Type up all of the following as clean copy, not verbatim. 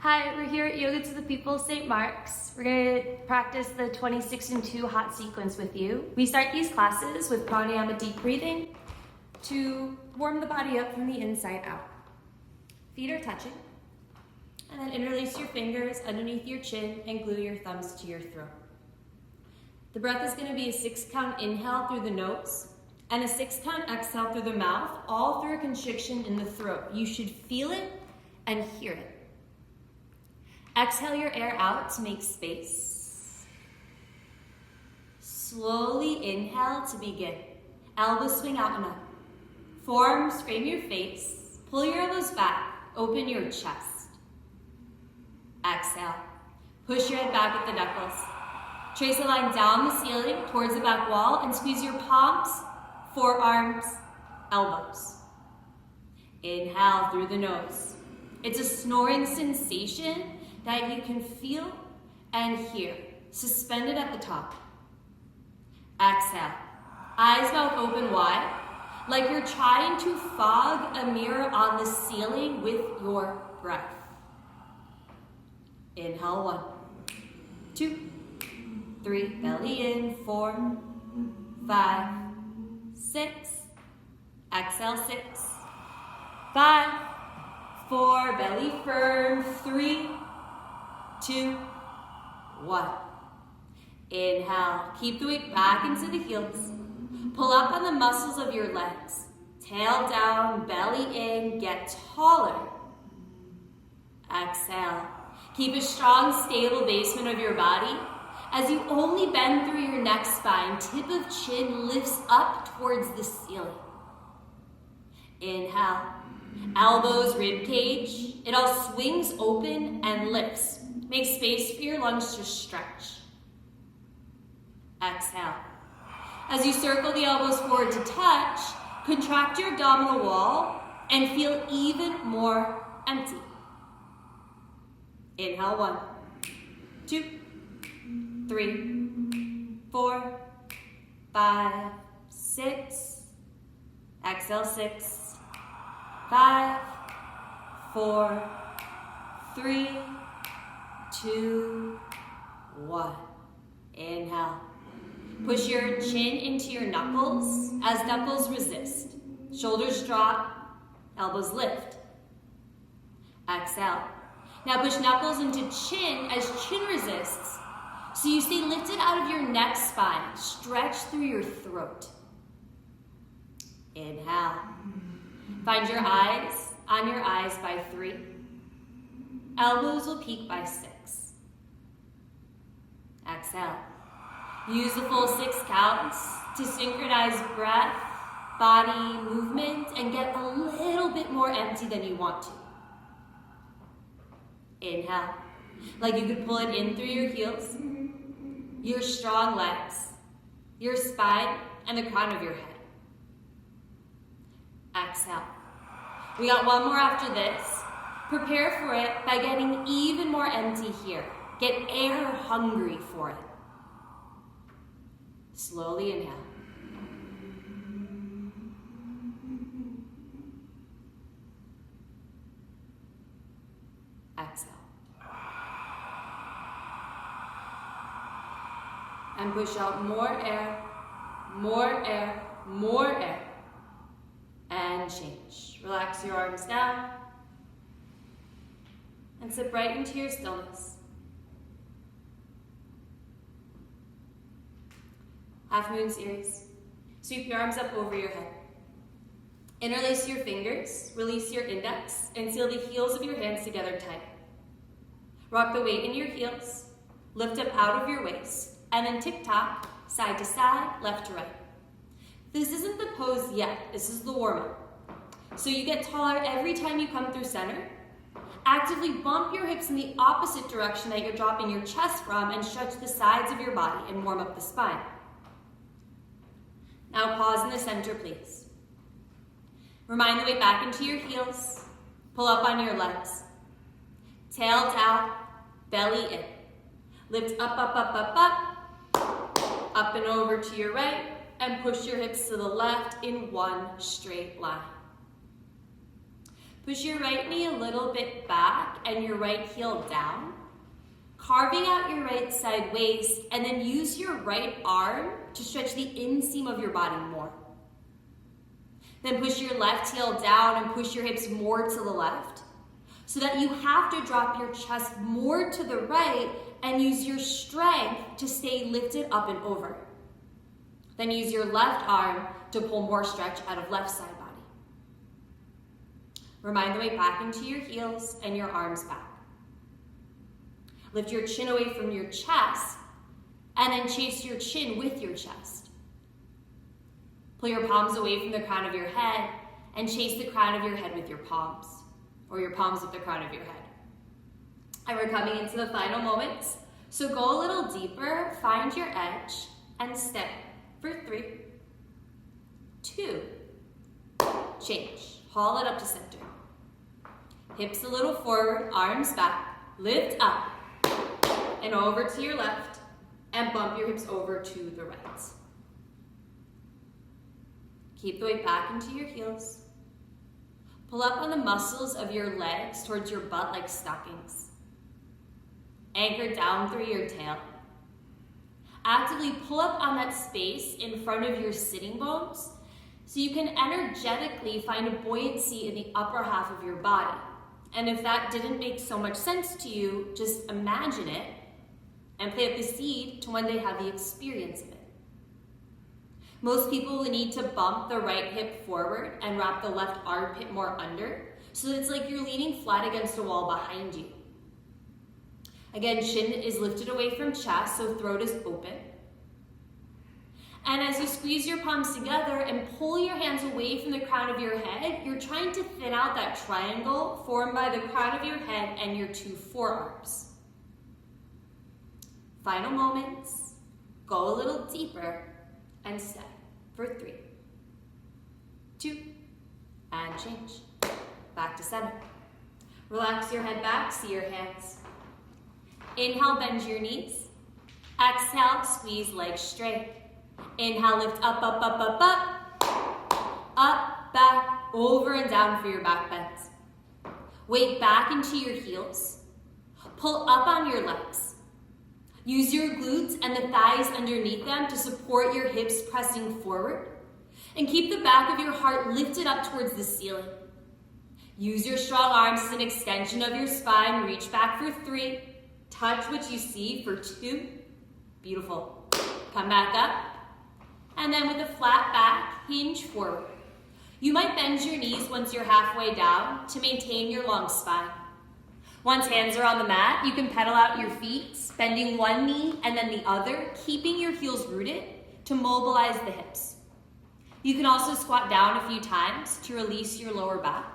Hi, we're here at Yoga to the People St. Mark's. We're going to practice the 26 and 2 hot sequence with you. We start these classes with pranayama deep breathing to warm the body up from the inside out. Feet are touching, and then interlace your fingers underneath your chin and glue your thumbs to your throat. The breath is going to be a 6-count inhale through the nose and a 6-count exhale through the mouth, all through a constriction in the throat. You should feel it and hear it. Exhale your air out to make space. Slowly inhale to begin. Elbows swing out and up. Forearms frame your face. Pull your elbows back. Open your chest. Exhale. Push your head back at the knuckles. Trace a line down the ceiling towards the back wall and squeeze your palms, forearms, elbows. Inhale through the nose. It's a snoring sensation that you can feel and hear, suspended at the top. Exhale, eyes mouth open wide, like you're trying to fog a mirror on the ceiling with your breath. Inhale, 1, 2, 3, belly in, 4, 5, 6, exhale, 6, 5, 4, belly firm, 3, 2, 1. Inhale, keep the weight back into the heels. Pull up on the muscles of your legs. Tail down, belly in, get taller. Exhale. Keep a strong, stable basement of your body. As you only bend through your neck spine, tip of chin lifts up towards the ceiling. Inhale. Elbows, rib cage. It all swings open and lifts. Make space for your lungs to stretch. Exhale. As you circle the elbows forward to touch, contract your abdominal wall and feel even more empty. Inhale, 1, 2, 3, 4, 5, 6. Exhale, 6, 5, 4, 3, 2, 1. Inhale. Push your chin into your knuckles as knuckles resist. Shoulders drop, elbows lift. Exhale. Now push knuckles into chin as chin resists. So you stay lifted out of your neck spine. Stretch through your throat. Inhale. Find your eyes on your eyes by 3. Elbows will peak by 6. Exhale. Use the full 6 counts to synchronize breath, body, movement, and get a little bit more empty than you want to. Inhale. Like you could pull it in through your heels, your strong legs, your spine, and the crown of your head. Exhale. We got one more after this. Prepare for it by getting even more empty here. Get air hungry for it. Slowly inhale. Exhale. And push out more air, more air, more air. And change. Relax your arms down. And sit right into your stillness. Half moon series. Sweep your arms up over your head. Interlace your fingers, release your index, and seal the heels of your hands together tight. Rock the weight in your heels, lift up out of your waist, and then tick-tock, side to side, left to right. This isn't the pose yet, this is the warm-up. So you get taller every time you come through center. Actively bump your hips in the opposite direction that you're dropping your chest from and stretch the sides of your body and warm up the spine. Now pause in the center, please. Remind the weight back into your heels. Pull up on your legs. Tail down, belly in. Lift up, up, up, up, up. Up and over to your right, and push your hips to the left in one straight line. Push your right knee a little bit back and your right heel down, carving out your right side waist, and then use your right arm to stretch the inseam of your body more. Then push your left heel down and push your hips more to the left so that you have to drop your chest more to the right and use your strength to stay lifted up and over. Then use your left arm to pull more stretch out of left side body. Remind the way back into your heels and your arms back. Lift your chin away from your chest and then chase your chin with your chest. Pull your palms away from the crown of your head and chase the crown of your head with your palms, or your palms with the crown of your head. And we're coming into the final moments. So go a little deeper, find your edge, and step for 3, 2, change. Haul it up to center. Hips a little forward, arms back, lift up, and over to your left, and bump your hips over to the right. Keep the weight back into your heels. Pull up on the muscles of your legs towards your butt like stockings. Anchor down through your tail. Actively pull up on that space in front of your sitting bones so you can energetically find a buoyancy in the upper half of your body. And if that didn't make so much sense to you, just imagine it and plant the seed to one day have the experience of it. Most people will need to bump the right hip forward and wrap the left armpit more under, so that it's like you're leaning flat against a wall behind you. Again, chin is lifted away from chest, so throat is open. And as you squeeze your palms together and pull your hands away from the crown of your head, you're trying to thin out that triangle formed by the crown of your head and your 2 forearms. Final moments, go a little deeper and step for 3, 2, and change. Back to center. Relax your head back, see your hands. Inhale, bend your knees. Exhale, squeeze legs straight. Inhale, lift up, up, up, up, up. Up, back, over and down for your back bends. Weight back into your heels. Pull up on your legs. Use your glutes and the thighs underneath them to support your hips pressing forward. And keep the back of your heart lifted up towards the ceiling. Use your strong arms as an extension of your spine. Reach back for 3. Touch what you see for 2. Beautiful. Come back up. And then with a flat back, hinge forward. You might bend your knees once you're halfway down to maintain your long spine. Once hands are on the mat, you can pedal out your feet, bending one knee and then the other, keeping your heels rooted to mobilize the hips. You can also squat down a few times to release your lower back.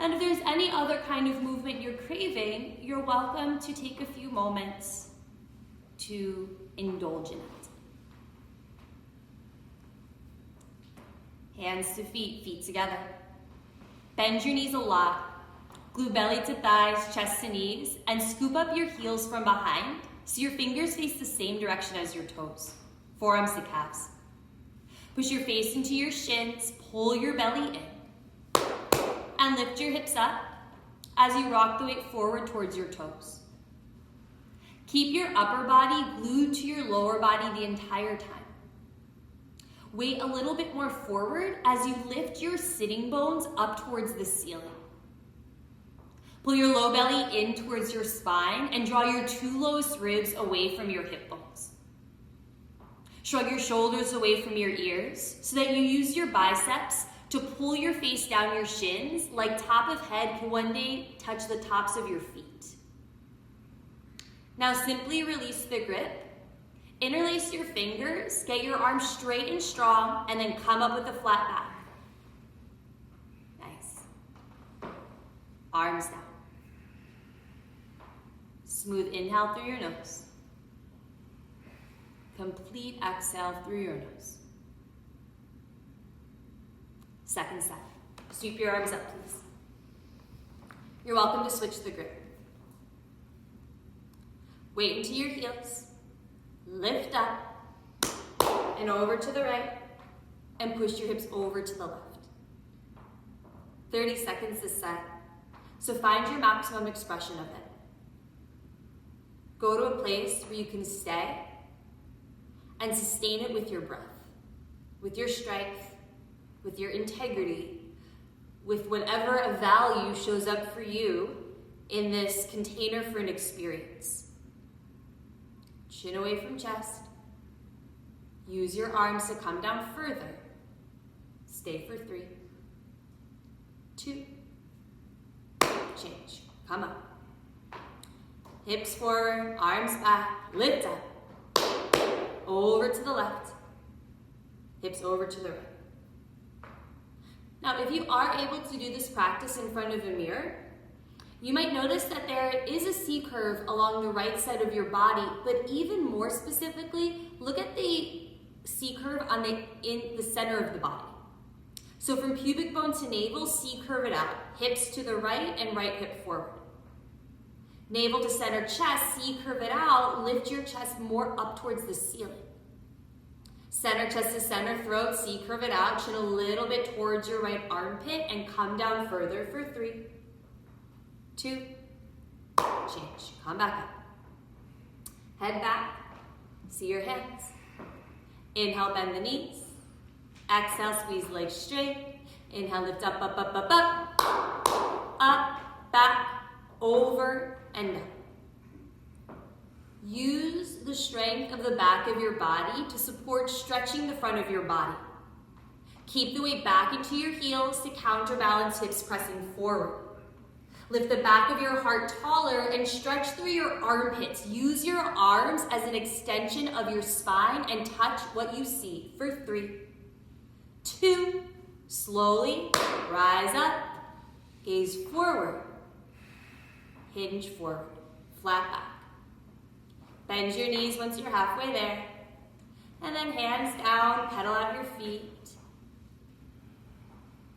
And if there's any other kind of movement you're craving, you're welcome to take a few moments to indulge in it. Hands to feet, feet together. Bend your knees a lot. Glue belly to thighs, chest to knees, and scoop up your heels from behind so your fingers face the same direction as your toes. Forearms to calves. Push your face into your shins, pull your belly in, and lift your hips up as you rock the weight forward towards your toes. Keep your upper body glued to your lower body the entire time. Weight a little bit more forward as you lift your sitting bones up towards the ceiling. Pull your low belly in towards your spine and draw your 2 lowest ribs away from your hip bones. Shrug your shoulders away from your ears so that you use your biceps to pull your face down your shins like top of head can one day touch the tops of your feet. Now simply release the grip, interlace your fingers, get your arms straight and strong, and then come up with a flat back. Nice. Arms down. Smooth inhale through your nose. Complete exhale through your nose. Second set. Sweep your arms up, please. You're welcome to switch the grip. Weight into your heels. Lift up and over to the right and push your hips over to the left. 30 seconds is set. So find your maximum expression of it. Go to a place where you can stay and sustain it with your breath, with your strength, with your integrity, with whatever a value shows up for you in this container for an experience. Chin away from chest. Use your arms to come down further. Stay for 3, 2, change. Come up. Hips forward, arms back, lift up. Over to the left. Hips over to the right. Now, if you are able to do this practice in front of a mirror, you might notice that there is a C curve along the right side of your body, but even more specifically, look at the C curve in the center of the body. So from pubic bone to navel, C curve it out. Hips to the right and right hip forward. Navel to center chest, C curve it out. Lift your chest more up towards the ceiling. Center chest to center throat, C curve it out. Chin a little bit towards your right armpit and come down further for 3, 2, change. Come back up. Head back. See your hands. Inhale, bend the knees. Exhale, squeeze legs straight. Inhale, lift up, up, up, up, up. Up, back, over, and down. Use the strength of the back of your body to support stretching the front of your body. Keep the weight back into your heels to counterbalance hips pressing forward. Lift the back of your heart taller and stretch through your armpits. Use your arms as an extension of your spine and touch what you see for 3, 2, slowly rise up, gaze forward, hinge forward, flat back. Bend your knees once you're halfway there, and then hands down, pedal out your feet.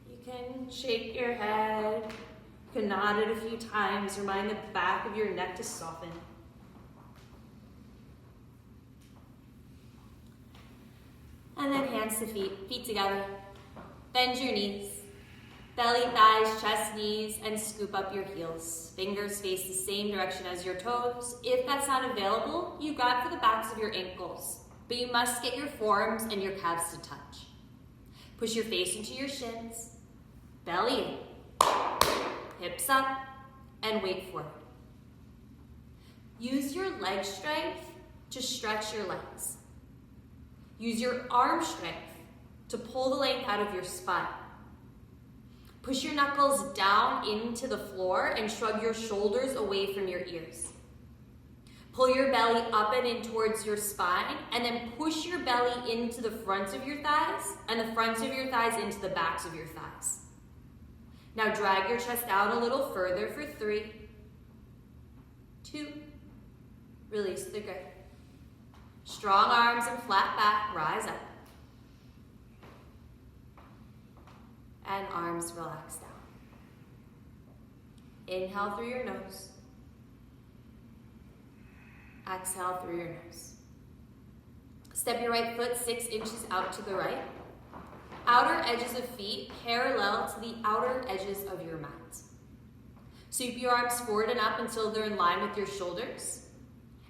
You can shake your head. You can nod it a few times. Remind the back of your neck to soften. And then hands to feet together. Bend your knees. Belly, thighs, chest, knees, and scoop up your heels. Fingers face the same direction as your toes. If that's not available, you grab for the backs of your ankles. But you must get your forearms and your calves to touch. Push your face into your shins. Belly in. Hips up, and weight forward. Use your leg strength to stretch your legs. Use your arm strength to pull the length out of your spine. Push your knuckles down into the floor and shrug your shoulders away from your ears. Pull your belly up and in towards your spine, and then push your belly into the fronts of your thighs, and the fronts of your thighs into the backs of your thighs. Now drag your chest out a little further for 3, 2, release the grip. Strong arms and flat back, rise up. And arms relax down. Inhale through your nose. Exhale through your nose. Step your right foot 6 inches out to the right. Outer edges of feet parallel to the outer edges of your mat. Sweep your arms forward and up until they're in line with your shoulders.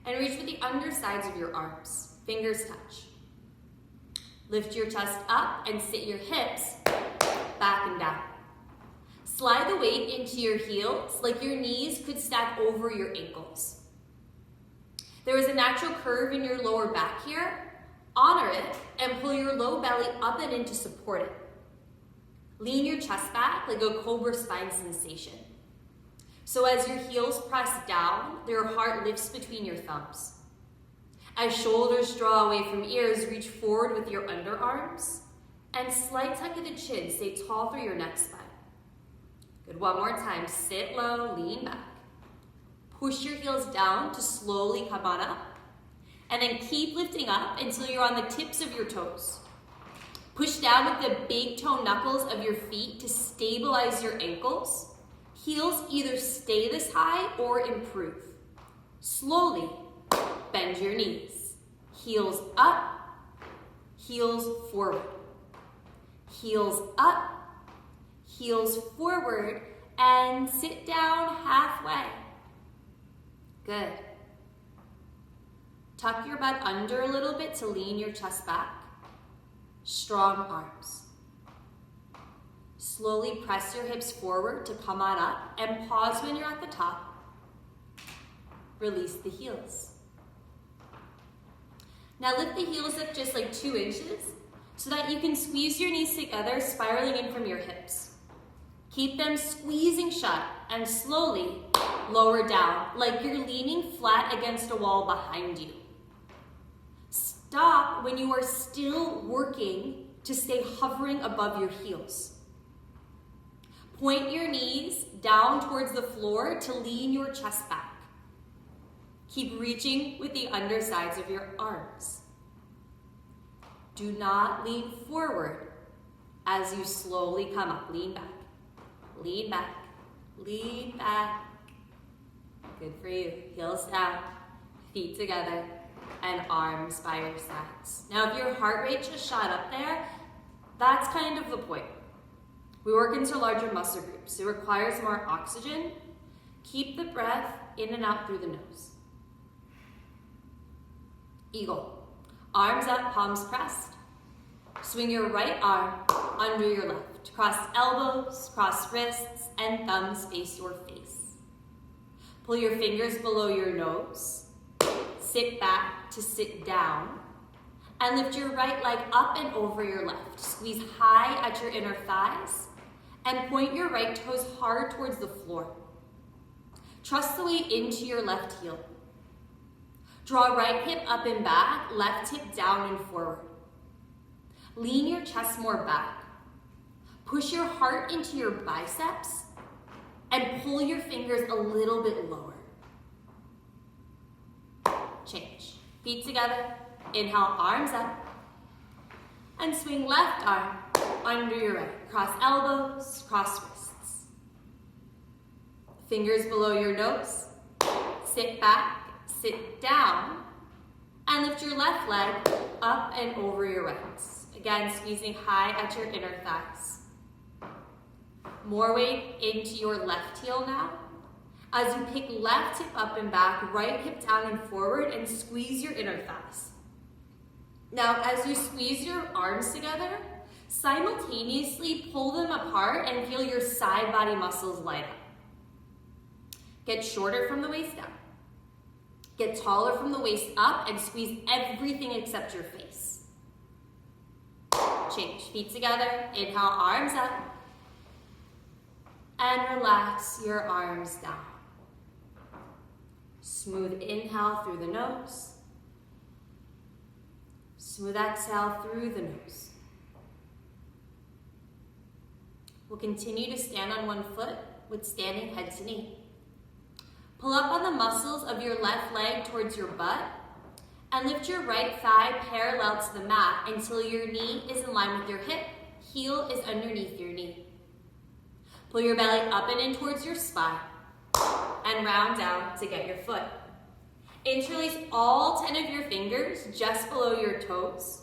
And reach for the undersides of your arms. Fingers touch. Lift your chest up and sit your hips back and down. Slide the weight into your heels like your knees could stack over your ankles. There is a natural curve in your lower back here. Honor it and pull your low belly up and in to support it. Lean your chest back like a Cobra spine sensation. So as your heels press down, your heart lifts between your thumbs. As shoulders draw away from ears, reach forward with your underarms. And slight tuck of the chin, stay tall through your neck spine. Good, one more time. Sit low, lean back. Push your heels down to slowly come on up. And then keep lifting up until you're on the tips of your toes. Push down with the big toe knuckles of your feet to stabilize your ankles. Heels either stay this high or improve. Slowly bend your knees. Heels up, heels forward. Heels up, Heels forward and sit down halfway. Good. Tuck your butt under a little bit to lean your chest back. Strong arms. Slowly press your hips forward to come on up and pause when you're at the top. Release the heels. Now lift the heels up just like 2 inches so that you can squeeze your knees together, spiraling in from your hips. Keep them squeezing shut and slowly lower down like you're leaning flat against a wall behind you. Stop when you are still working to stay hovering above your heels. Point your knees down towards the floor to lean your chest back. Keep reaching with the undersides of your arms. Do not lean forward as you slowly come up. Lean back, lean back, lean back. Good for you. Heels down, feet together, and arms by your sides. Now, if your heart rate just shot up there, that's kind of the point. We work into larger muscle groups. It requires more oxygen. Keep the breath in and out through the nose. Eagle. Arms up, palms pressed. Swing your right arm under your left. Cross elbows, cross wrists, and thumbs face your face. Pull your fingers below your nose. Sit back to sit down. And lift your right leg up and over your left. Squeeze high at your inner thighs. And point your right toes hard towards the floor. Trust the weight into your left heel. Draw right hip up and back, left hip down and forward. Lean your chest more back. Push your heart into your biceps and pull your fingers a little bit lower. Change. Feet together. Inhale, arms up. And swing left arm under your right. Cross elbows, cross wrists. Fingers below your nose. Sit back, sit down, and lift your left leg up and over your right. Again, squeezing high at your inner thighs. More weight into your left heel now. As you pick left hip up and back, right hip down and forward, and squeeze your inner thighs. Now, as you squeeze your arms together, simultaneously pull them apart and feel your side body muscles light up. Get shorter from the waist down. Get taller from the waist up and squeeze everything except your face. Change. Feet together. Inhale, arms up. And relax your arms down. Smooth inhale through the nose. Smooth exhale through the nose. We'll continue to stand on one foot with standing head to knee. Pull up on the muscles of your left leg towards your butt and lift your right thigh parallel to the mat until your knee is in line with your hip, heel is underneath your knee. Pull your belly up and in towards your spine and round down to get your foot. Interlace all 10 of your fingers just below your toes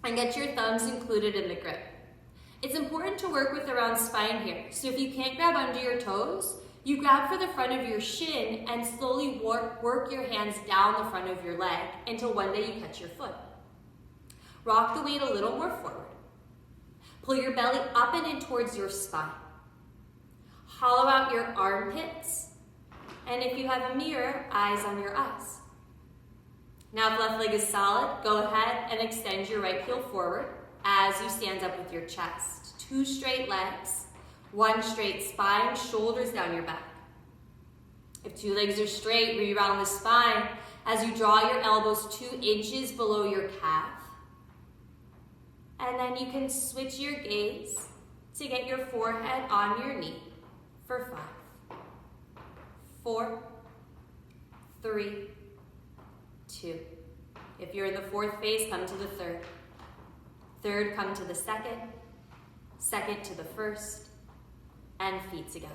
and get your thumbs included in the grip. It's important to work with around spine here, so if you can't grab under your toes, you grab for the front of your shin and slowly work your hands down the front of your leg until one day you catch your foot. Rock the weight a little more forward. Pull your belly up and in towards your spine. Hollow out your armpits. And if you have a mirror, eyes on your eyes. Now if left leg is solid, go ahead and extend your right heel forward as you stand up with your chest. 2 straight legs. 1 straight spine, shoulders down your back. If 2 legs are straight, re-round the spine as you draw your elbows 2 inches below your calf. And then you can switch your gaze to get your forehead on your knee for 5, 4, 3, 2. If you're in the 4th phase, come to the 3rd. 3rd, come to the 2nd. 2nd to the 1st. And feet together.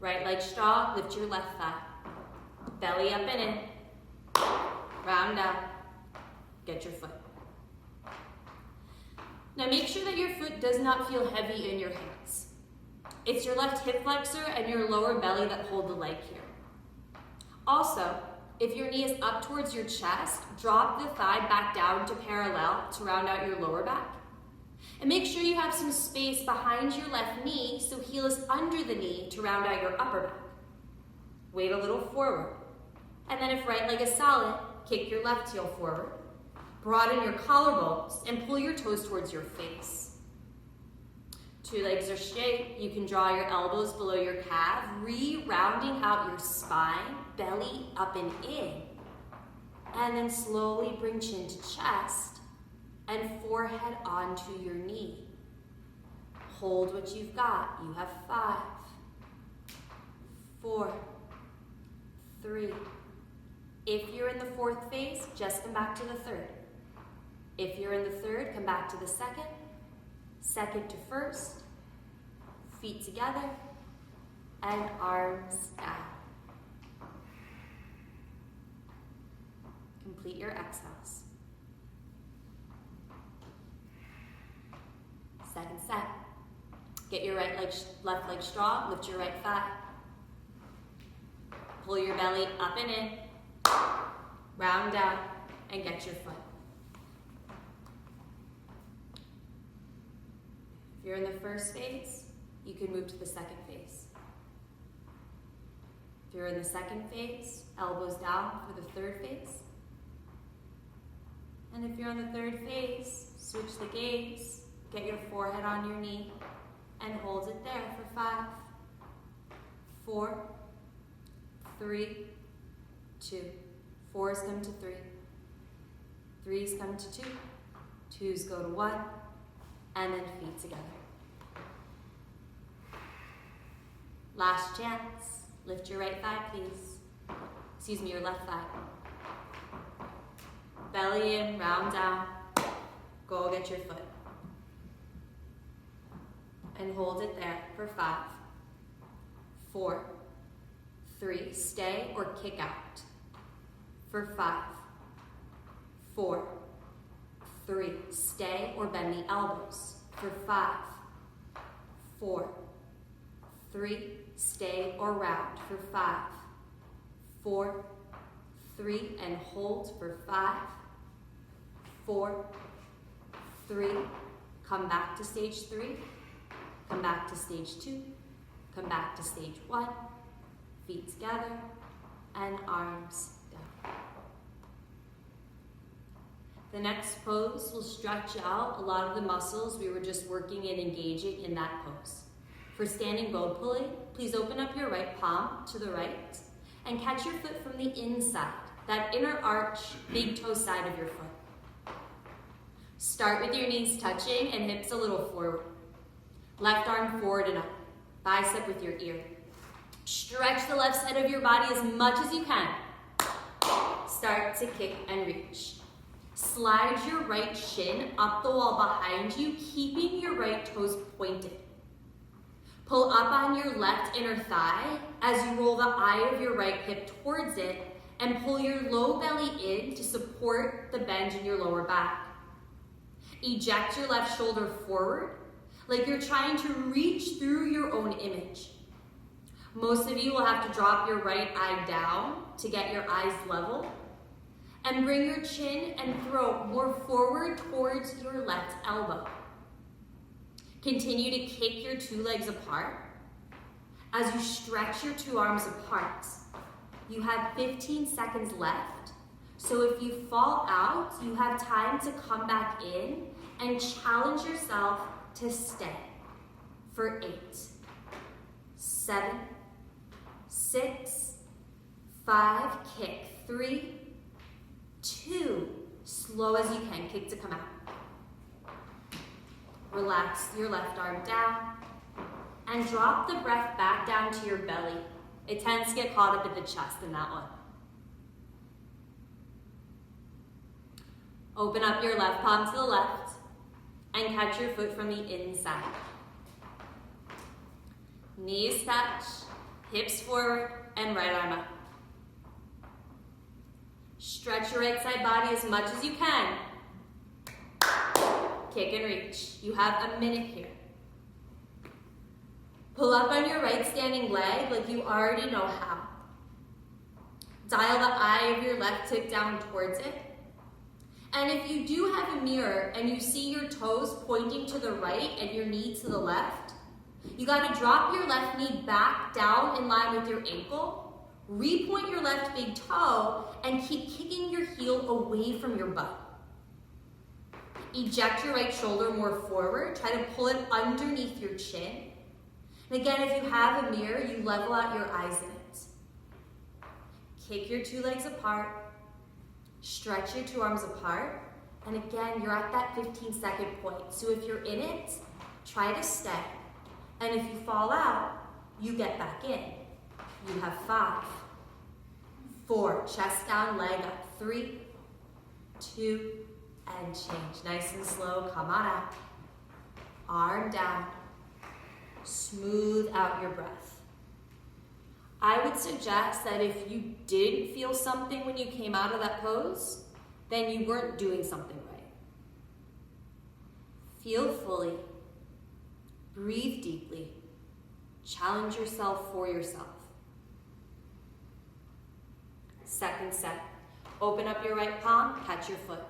Right leg strong, lift your left thigh. Belly up and in. Round out. get your foot. Now make sure that your foot does not feel heavy in your hands. It's your left hip flexor and your lower belly that hold the leg here. Also, if your knee is up towards your chest, drop the thigh back down to parallel to round out your lower back. And make sure you have some space behind your left knee so heel is under the knee to round out your upper back. Weight a little forward. And then if right leg is solid, kick your left heel forward. Broaden your collarbones and pull your toes towards your face. Two legs are straight. You can draw your elbows below your calf, re-rounding out your spine, belly up and in. And then slowly bring chin to chest and forehead onto your knee. Hold what you've got. You have 5, 4, 3. If you're in the 4th phase, just come back to the 3rd. If you're in the 3rd, come back to the 2nd. 2nd to 1st. Feet together and arms down. Complete your exhales. Second set. Get your left leg strong, lift your right thigh. Pull your belly up and in, round down, and get your foot. If you're in the 1st phase, you can move to the 2nd phase. If you're in the 2nd phase, elbows down for the 3rd phase. And if you're on the 3rd phase, switch the gaze, get your forehead on your knee, and hold it there for 5, 4, 3, 2. 4s come to 3. 3s come to 2. 2s go to 1. And then feet together. Last chance. Lift your right thigh, please. Excuse me, your left thigh. Belly in, round down. Go get your foot. And hold it there for 5, 4, 3. Stay or kick out. For 5, 4, 3. Stay or bend the elbows. For 5, 4, 3. Stay or round. For 5, 4, 3. And hold for 5, 4, 3. Come back to stage 3. Come back to stage 2. Come back to stage 1. Feet together and arms down. The next pose will stretch out a lot of the muscles we were just working and engaging in that pose. For standing bow pulling, please open up your right palm to the right and catch your foot from the inside, that inner arch, big toe side of your foot. Start with your knees touching and hips a little forward. Left arm forward and up, bicep with your ear. Stretch the left side of your body as much as you can. Start to kick and reach. Slide your right shin up the wall behind you, keeping your right toes pointed. Pull up on your left inner thigh as you roll the eye of your right hip towards it and pull your low belly in to support the bend in your lower back. Eject your left shoulder forward like you're trying to reach through your own image. Most of you will have to drop your right eye down to get your eyes level and bring your chin and throat more forward towards your left elbow. Continue to kick your 2 legs apart. As you stretch your 2 arms apart, you have 15 seconds left. So if you fall out, you have time to come back in and challenge yourself to stay for 8, 7, 6, 5, kick, 3, 2, slow as you can, kick to come out. Relax your left arm down and drop the breath back down to your belly. It tends to get caught up in the chest in that one. Open up your left palm to the left and catch your foot from the inside. Knees touch, hips forward, and right arm up. Stretch your right side body as much as you can. Kick and reach. You have a minute here. Pull up on your right standing leg like you already know how. Dial the eye of your left hip down towards it. And if you do have a mirror and you see your toes pointing to the right and your knee to the left, you got to drop your left knee back down in line with your ankle, repoint your left big toe, and keep kicking your heel away from your butt. Eject your right shoulder more forward. Try to pull it underneath your chin. And again, if you have a mirror, you level out your eyes in it. Kick your two legs apart. Stretch your two arms apart. And again, you're at that 15-second point. So if you're in it, try to stay. And if you fall out, you get back in. You have 5, 4, chest down, leg up. 3, 2, and change. Nice and slow, come on out. Arm down. Smooth out your breath. I would suggest that if you didn't feel something when you came out of that pose, then you weren't doing something right. Feel fully. Breathe deeply. Challenge yourself for yourself. Second set. Open up your right palm, catch your foot.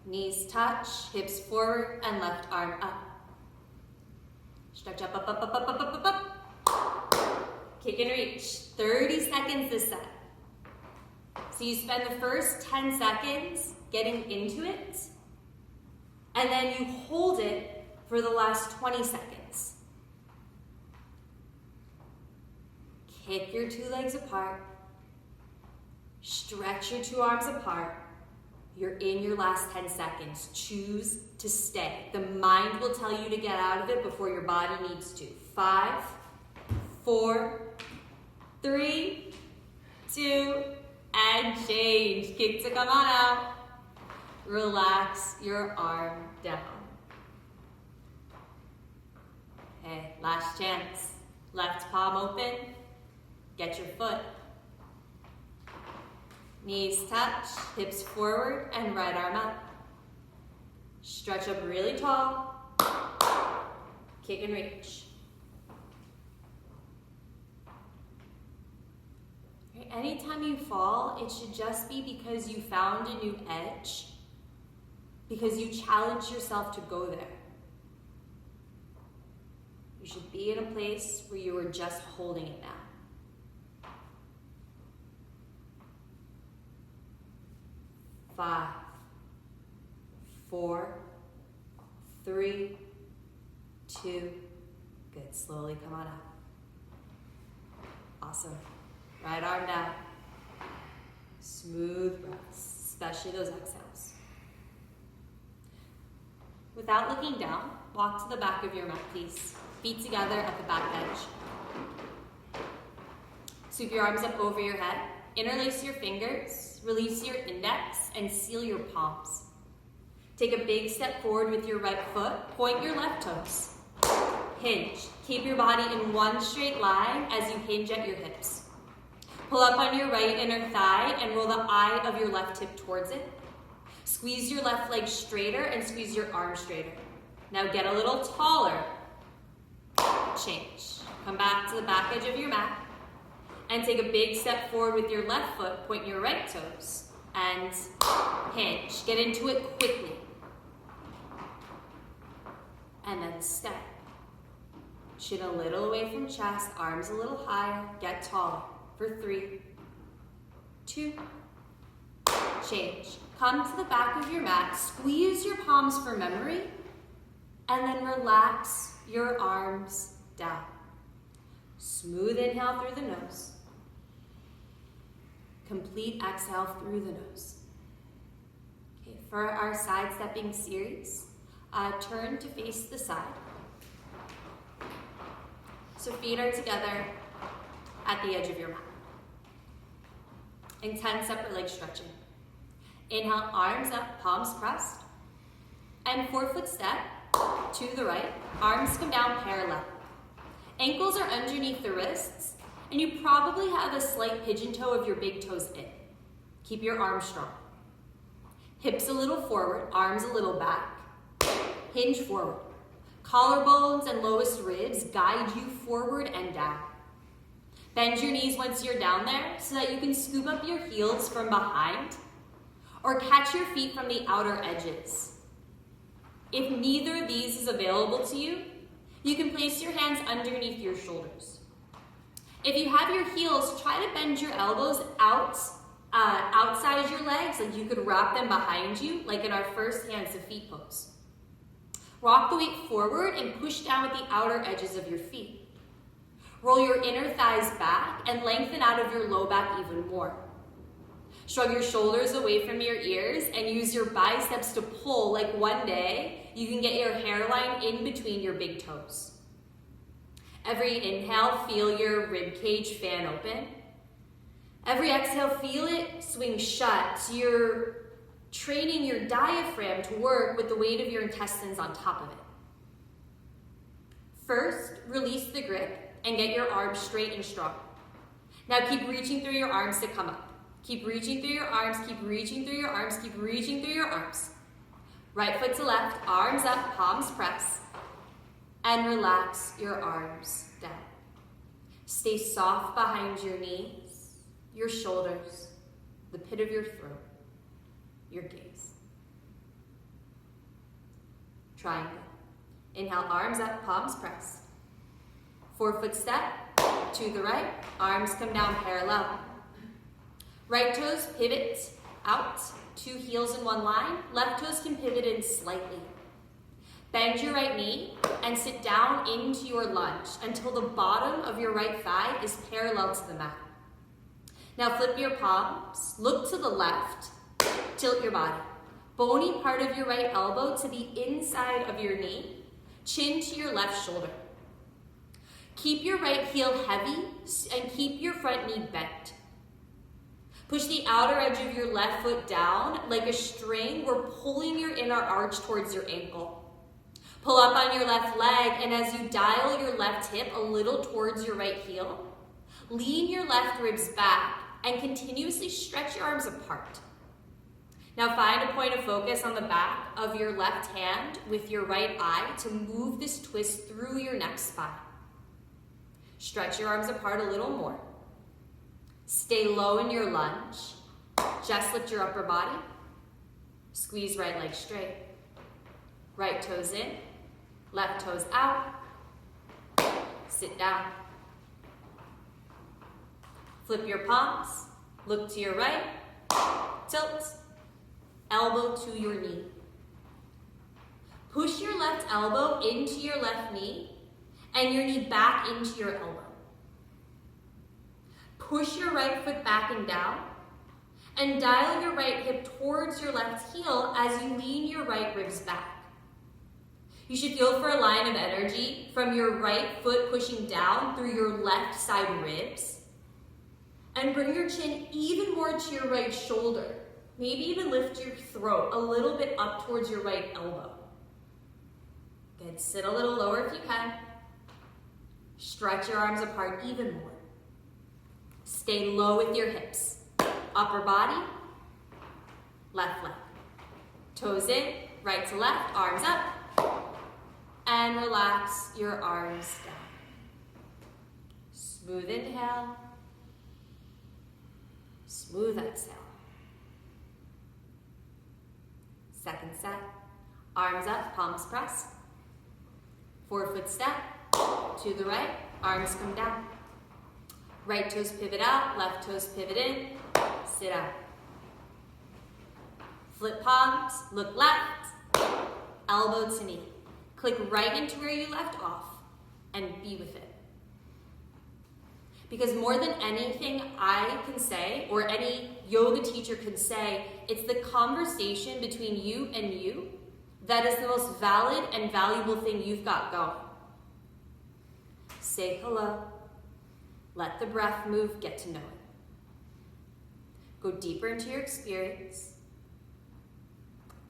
Knees touch, hips forward, and left arm up. Stretch up, up, up, up, up, up, up, up, up. Kick and reach. 30 seconds this set. So you spend the first 10 seconds getting into it, and then you hold it for the last 20 seconds. Kick your two legs apart. Stretch your two arms apart. You're in your last 10 seconds. Choose to stay. The mind will tell you to get out of it before your body needs to. 5, 4, 3, 2, and change. Kick to come on out. Relax your arm down. Okay, last chance. Left palm open. Get your foot. Knees touch, hips forward, and right arm up. Stretch up really tall. Kick and reach. Okay, anytime you fall, it should just be because you found a new edge, because you challenged yourself to go there. You should be in a place where you are just holding it now. 5, 4, 3, 2, good. Slowly come on up. Awesome. Right arm down. Smooth breaths, especially those exhales. Without looking down, walk to the back of your mat, please. Feet together at the back edge. Sweep your arms up over your head. Interlace your fingers, release your index, and seal your palms. Take a big step forward with your right foot. Point your left toes. Hinge. Keep your body in one straight line as you hinge at your hips. Pull up on your right inner thigh and roll the eye of your left hip towards it. Squeeze your left leg straighter and squeeze your arm straighter. Now get a little taller. Change. Come back to the back edge of your mat. And take a big step forward with your left foot, point your right toes, and hinge. Get into it quickly. And then step. Chin a little away from chest, arms a little higher, get taller. For 3, 2, change. Come to the back of your mat, squeeze your palms for memory, and then relax your arms down. Smooth inhale through the nose. Complete exhale through the nose. Okay, for our sidestepping series, turn to face the side. So feet are together at the edge of your mat. And 10 separate leg stretching. Inhale, arms up, palms pressed. And 4-foot step to the right. Arms come down parallel. Ankles are underneath the wrists. and you probably have a slight pigeon toe of your big toes in. Keep your arms strong. Hips a little forward, arms a little back. Hinge forward. Collarbones and lowest ribs guide you forward and down. Bend your knees once you're down there so that you can scoop up your heels from behind or catch your feet from the outer edges. If neither of these is available to you, you can place your hands underneath your shoulders. If you have your heels, try to bend your elbows outside your legs, like you could wrap them behind you, like in our first hands to feet pose. Rock the weight forward and push down with the outer edges of your feet. Roll your inner thighs back and lengthen out of your low back even more. Shrug your shoulders away from your ears and use your biceps to pull, like one day you can get your hairline in between your big toes. Every inhale, feel your rib cage fan open. Every exhale, feel it swing shut. So you're training your diaphragm to work with the weight of your intestines on top of it. First, release the grip and get your arms straight and strong. Now keep reaching through your arms to come up. Keep reaching through your arms, keep reaching through your arms, keep reaching through your arms. Right foot to left, arms up, palms press. And relax your arms down. Stay soft behind your knees, your shoulders, the pit of your throat, your gaze. Triangle. Inhale, arms up, palms pressed. Forefoot step to the right, arms come down parallel. Right toes pivot out, two heels in one line. Left toes can pivot in slightly. Bend your right knee and sit down into your lunge until the bottom of your right thigh is parallel to the mat. Now flip your palms, look to the left, tilt your body. Bony part of your right elbow to the inside of your knee, chin to your left shoulder. Keep your right heel heavy and keep your front knee bent. Push the outer edge of your left foot down like a string. We're pulling your inner arch towards your ankle. Pull up on your left leg, and as you dial your left hip a little towards your right heel, lean your left ribs back and continuously stretch your arms apart. Now find a point of focus on the back of your left hand with your right eye to move this twist through your neck spine. Stretch your arms apart a little more. Stay low in your lunge. Just lift your upper body. Squeeze right leg straight. Right toes in, left toes out. Sit down. Flip your palms, look to your right, tilt, elbow to your knee. Push your left elbow into your left knee and your knee back into your elbow. Push your right foot back and down and dial your right hip towards your left heel as you lean your right ribs back. You should feel for a line of energy from your right foot pushing down through your left side ribs. And bring your chin even more to your right shoulder. Maybe even lift your throat a little bit up towards your right elbow. Good, sit a little lower if you can. Stretch your arms apart even more. Stay low with your hips. Upper body, left leg. Toes in, right to left, arms up. And relax your arms down. Smooth inhale. Smooth exhale. Second set. Arms up, palms pressed. Forefoot step to the right, arms come down. Right toes pivot out, left toes pivot in, sit out. Flip palms, look left, elbow to knee. Click right into where you left off and be with it. Because more than anything I can say, or any yoga teacher can say, it's the conversation between you and you that is the most valid and valuable thing you've got going. Say hello. Let the breath move, get to know it. Go deeper into your experience.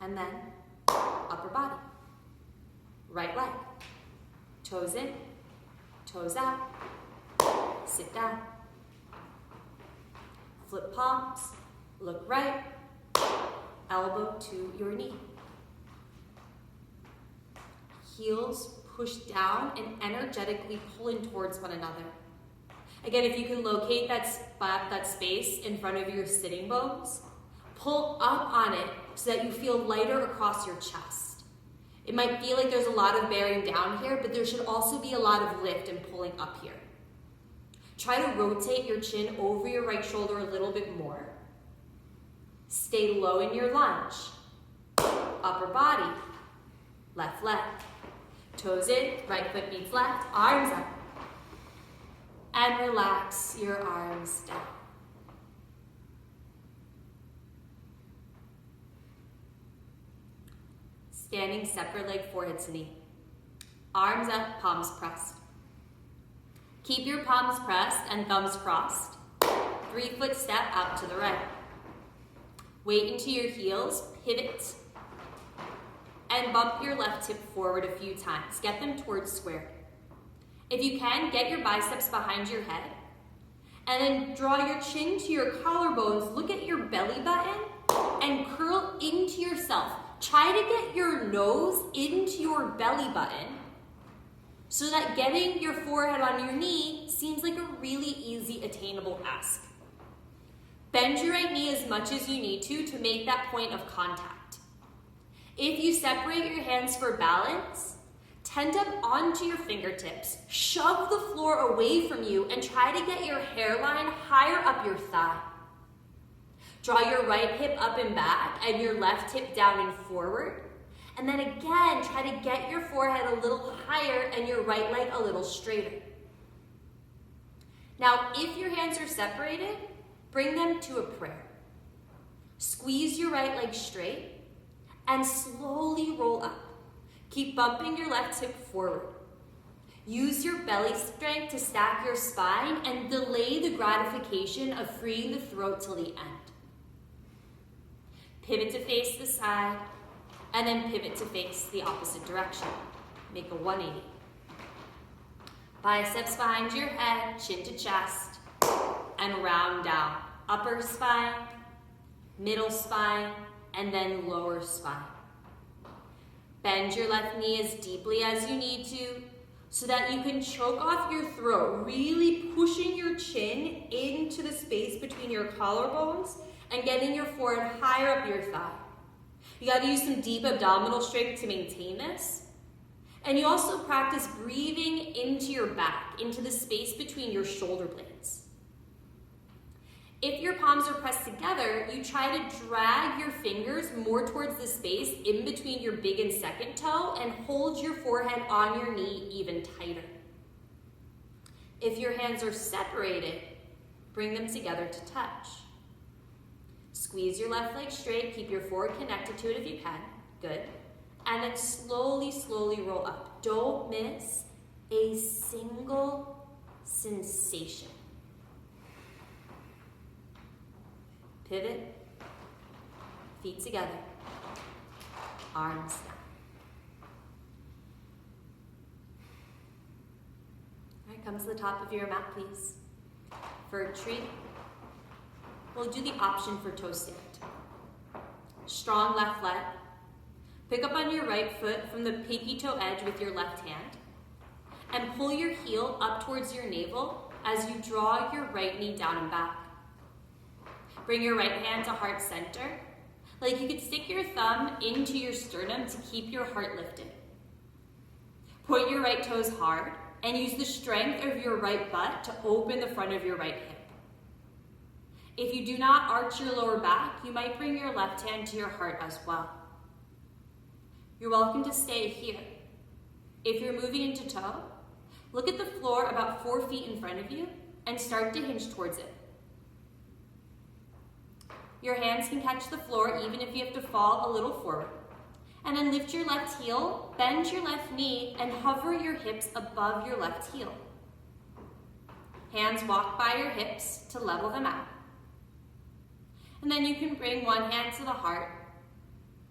And then upper body. Right leg. Toes in, toes out. Sit down. Flip palms, look right, elbow to your knee. Heels push down and energetically pulling towards one another. Again, if you can locate that spot, that space in front of your sitting bones, pull up on it so that you feel lighter across your chest. It might feel like there's a lot of bearing down here, but there should also be a lot of lift and pulling up here. Try to rotate your chin over your right shoulder a little bit more. Stay low in your lunge. Upper body, left leg. Toes in, right foot meets left, arms up. And relax your arms down. Standing separate leg, forehead to knee. Arms up, palms pressed. Keep your palms pressed and thumbs crossed. 3-foot step out to the right. Weight into your heels, pivot. And bump your left hip forward a few times. Get them towards square. If you can, get your biceps behind your head. And then draw your chin to your collarbones. Look at your belly button and curl into yourself. Try to get your nose into your belly button so that getting your forehead on your knee seems like a really easy, attainable ask. Bend your right knee as much as you need to make that point of contact. If you separate your hands for balance, tend up onto your fingertips, shove the floor away from you, and try to get your hairline higher up your thigh. Draw your right hip up and back and your left hip down and forward. And then again, try to get your forehead a little higher and your right leg a little straighter. Now, if your hands are separated, bring them to a prayer. Squeeze your right leg straight and slowly roll up. Keep bumping your left hip forward. Use your belly strength to stack your spine and delay the gratification of freeing the throat till the end. Pivot to face the side, and then pivot to face the opposite direction. Make a 180. Biceps behind your head, chin to chest, and round down. Upper spine, middle spine, and then lower spine. Bend your left knee as deeply as you need to so that you can choke off your throat, really pushing your chin into the space between your collarbones and getting your forehead higher up your thigh. You got to use some deep abdominal strength to maintain this. And you also practice breathing into your back, into the space between your shoulder blades. If your palms are pressed together, you try to drag your fingers more towards the space in between your big and second toe and hold your forehead on your knee even tighter. If your hands are separated, bring them together to touch. Squeeze your left leg straight, keep your forward connected to it if you can, good. And then slowly, slowly roll up. Don't miss a single sensation. Pivot, feet together, arms down. All right, come to the top of your mat, please. For a treat, we'll do the option for toe stand. Strong left leg. Pick up on your right foot from the pinky toe edge with your left hand and pull your heel up towards your navel as you draw your right knee down and back. Bring your right hand to heart center, like you could stick your thumb into your sternum to keep your heart lifted. Point your right toes hard and use the strength of your right butt to open the front of your right hip. If you do not arch your lower back, you might bring your left hand to your heart as well. You're welcome to stay here. If you're moving into toe, look at the floor about 4 feet in front of you and start to hinge towards it. Your hands can catch the floor even if you have to fall a little forward. And then lift your left heel, bend your left knee, and hover your hips above your left heel. Hands walk by your hips to level them out. And then you can bring one hand to the heart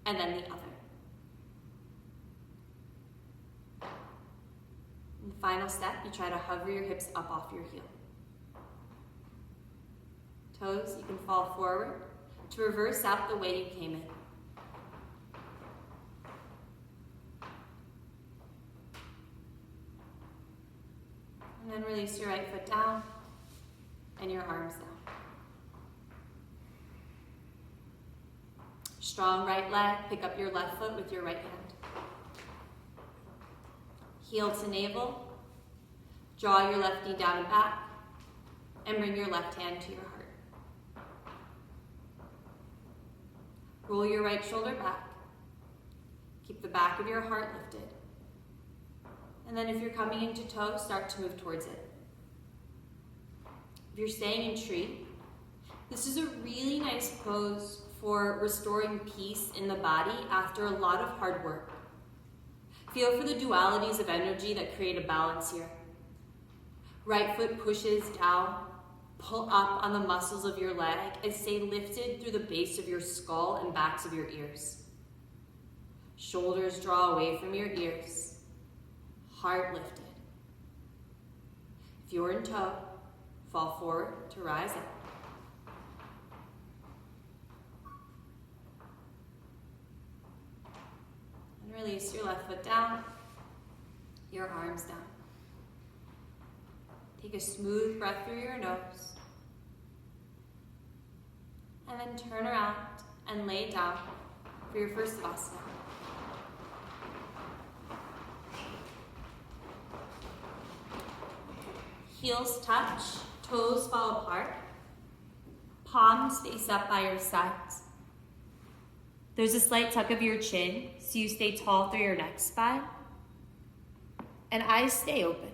and then the other. In the final step, you try to hover your hips up off your heel. toes, you can fall forward to reverse out the way you came in. And then release your right foot down and your arms down. Strong right leg, pick up your left foot with your right hand. Heel to navel, draw your left knee down and back, and bring your left hand to your heart. Roll your right shoulder back. Keep the back of your heart lifted. And then if you're coming into toe, start to move towards it. If you're staying in tree, this is a really nice pose for restoring peace in the body after a lot of hard work. Feel for the dualities of energy that create a balance here. Right foot pushes down, pull up on the muscles of your leg and stay lifted through the base of your skull and backs of your ears. Shoulders draw away from your ears, heart lifted. If you're in toe, fall forward to rise up. And release your left foot down, your arms down. Take a smooth breath through your nose. And then turn around and lay down for your first Savasana. Heels touch, toes fall apart, palms face up by your sides. There's a slight tuck of your chin, so you stay tall through your neck spine, and eyes stay open.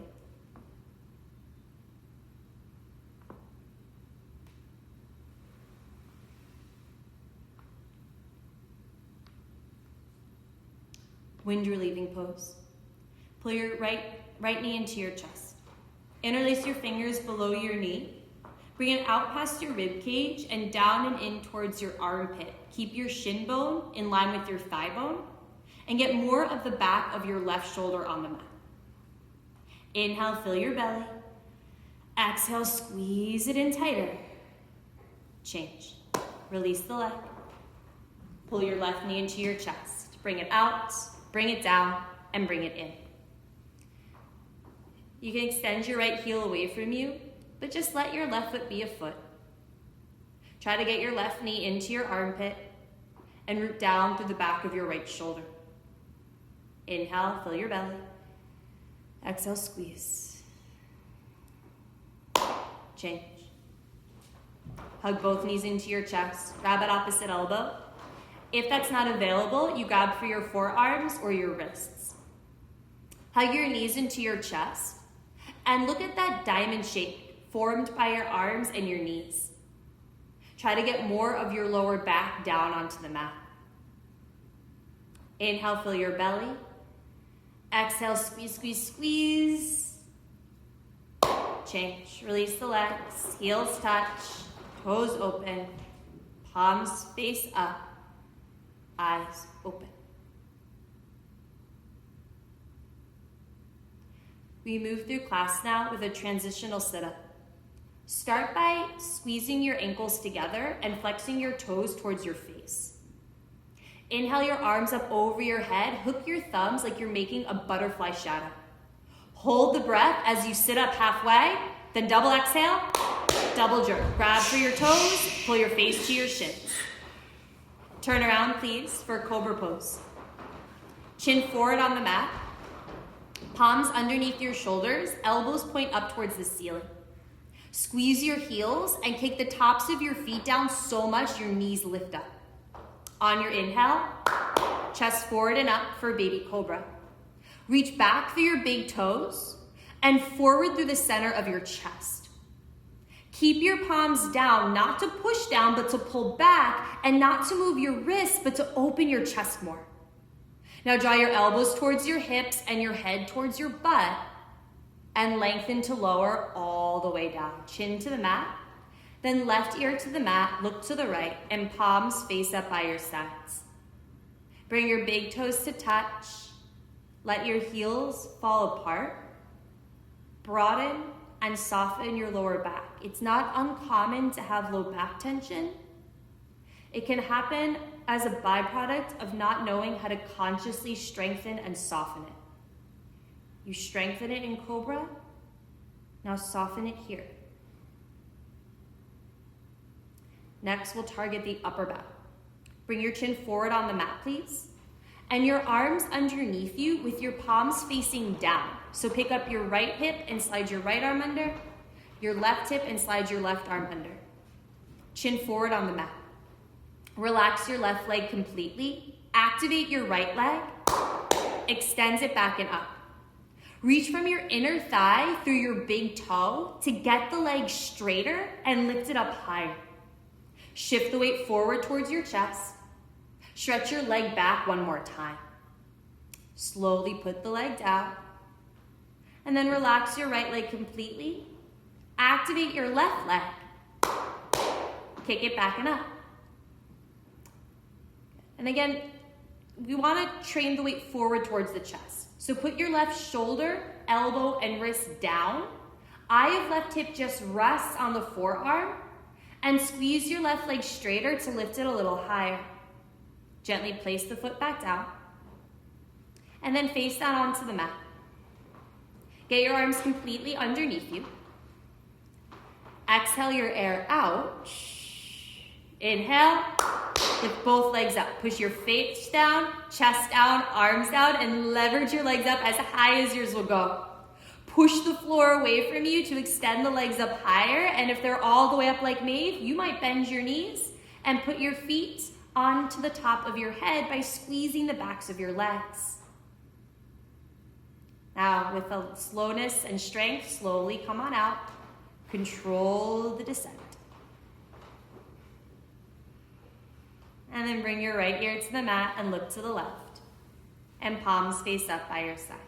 Wind relieving pose. Pull your right knee into your chest. Interlace your fingers below your knee. Bring it out past your rib cage and down and in towards your armpit. Keep your shin bone in line with your thigh bone and get more of the back of your left shoulder on the mat. Inhale, fill your belly. Exhale, squeeze it in tighter. Change. Release the leg. Pull your left knee into your chest. Bring it out, bring it down, and bring it in. You can extend your right heel away from you, but just let your left foot be a foot. Try to get your left knee into your armpit and root down through the back of your right shoulder. Inhale, fill your belly. Exhale, squeeze. Change. Hug both knees into your chest. Grab at opposite elbow. If that's not available, you grab for your forearms or your wrists. Hug your knees into your chest and look at that diamond shape formed by your arms and your knees. Try to get more of your lower back down onto the mat. Inhale, fill your belly. Exhale, squeeze, squeeze, squeeze. Change. Release the legs. Heels touch. Toes open. Palms face up. Eyes open. We move through class now with a transitional setup. Start by squeezing your ankles together and flexing your toes towards your face. Inhale your arms up over your head. Hook your thumbs like you're making a butterfly shadow. Hold the breath as you sit up halfway, then double exhale, double jerk. Grab for your toes, pull your face to your shins. Turn around, please, for Cobra Pose. Chin forward on the mat. Palms underneath your shoulders, elbows point up towards the ceiling. Squeeze your heels and kick the tops of your feet down so much your knees lift up. On your inhale, chest forward and up for baby cobra. Reach back through your big toes and forward through the center of your chest. Keep your palms down, not to push down, but to pull back, and not to move your wrists, but to open your chest more. Now draw your elbows towards your hips and your head towards your butt, and lengthen to lower all the way down. Chin to the mat, then left ear to the mat, look to the right, and palms face up by your sides. Bring your big toes to touch. Let your heels fall apart. Broaden and soften your lower back. It's not uncommon to have low back tension. It can happen as a byproduct of not knowing how to consciously strengthen and soften it. You strengthen it in Cobra, now soften it here. Next, we'll target the upper back. Bring your chin forward on the mat, please. And your arms underneath you with your palms facing down. So pick up your right hip and slide your right arm under, your left hip and slide your left arm under. Chin forward on the mat. Relax your left leg completely. Activate your right leg. Extend it back and up. Reach from your inner thigh through your big toe to get the leg straighter and lift it up higher. Shift the weight forward towards your chest. Stretch your leg back one more time. Slowly put the leg down. And then relax your right leg completely. Activate your left leg. Kick it back and up. And again, we want to train the weight forward towards the chest. So put your left shoulder, elbow, and wrist down. Eye of left hip just rests on the forearm. And squeeze your left leg straighter to lift it a little higher. Gently place the foot back down. And then face down onto the mat. Get your arms completely underneath you. Exhale your air out. Inhale. Lift both legs up. Push your face down, chest down, arms down, and leverage your legs up as high as yours will go. Push the floor away from you to extend the legs up higher. And if they're all the way up like Maeve, you might bend your knees and put your feet onto the top of your head by squeezing the backs of your legs. Now, with a slowness and strength, slowly come on out. Control the descent. And then bring your right ear to the mat and look to the left. And palms face up by your sides.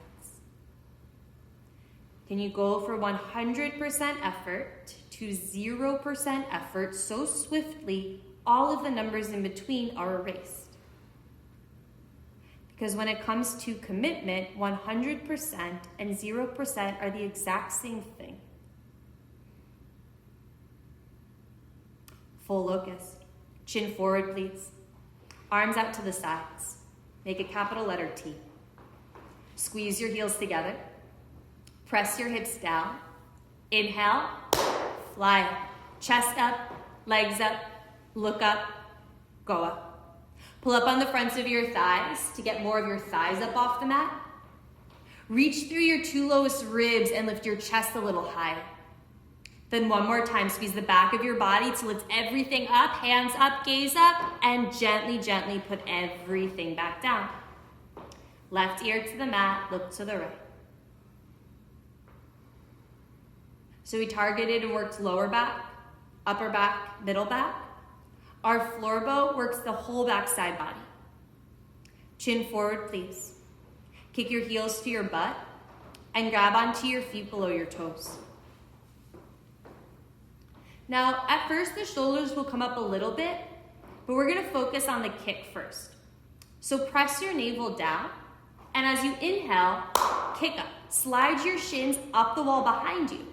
Can you go for 100% effort to 0% effort so swiftly, all of the numbers in between are erased? Because when it comes to commitment, 100% and 0% are the exact same thing. Full locust. Chin forward, please. Arms out to the sides. Make a capital letter T. Squeeze your heels together. Press your hips down. Inhale. Fly. Chest up. Legs up. Look up. Go up. Pull up on the fronts of your thighs to get more of your thighs up off the mat. Reach through your two lowest ribs and lift your chest a little higher. Then one more time, squeeze the back of your body to lift everything up, hands up, gaze up, and gently, gently put everything back down. Left ear to the mat, look to the right. So we targeted and worked lower back, upper back, middle back. Our floor bow works the whole backside body. Chin forward, please. Kick your heels to your butt and grab onto your feet below your toes. Now, at first, the shoulders will come up a little bit, but we're gonna focus on the kick first. So press your navel down, and as you inhale, kick up. Slide your shins up the wall behind you.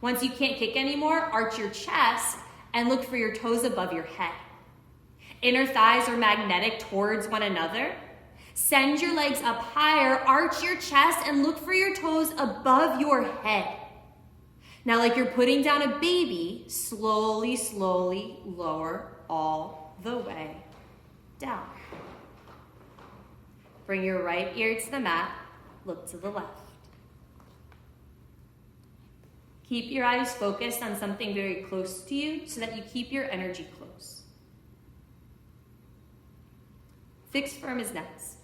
Once you can't kick anymore, arch your chest and look for your toes above your head. Inner thighs are magnetic towards one another. Send your legs up higher, arch your chest, and look for your toes above your head. Now, like you're putting down a baby, slowly, slowly lower all the way down. Bring your right ear to the mat, look to the left. Keep your eyes focused on something very close to you so that you keep your energy close. Fixed firm is next.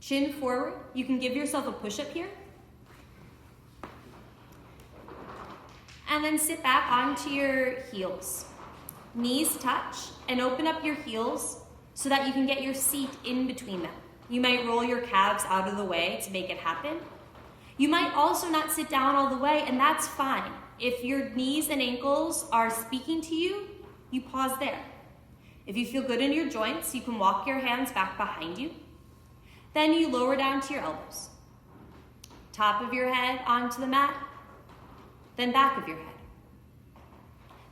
Chin forward. You can give yourself a push-up here. And then sit back onto your heels. Knees touch and open up your heels so that you can get your seat in between them. You might roll your calves out of the way to make it happen. You might also not sit down all the way, and that's fine. If your knees and ankles are speaking to you, you pause there. If you feel good in your joints, you can walk your hands back behind you. Then you lower down to your elbows. Top of your head onto the mat, then back of your head.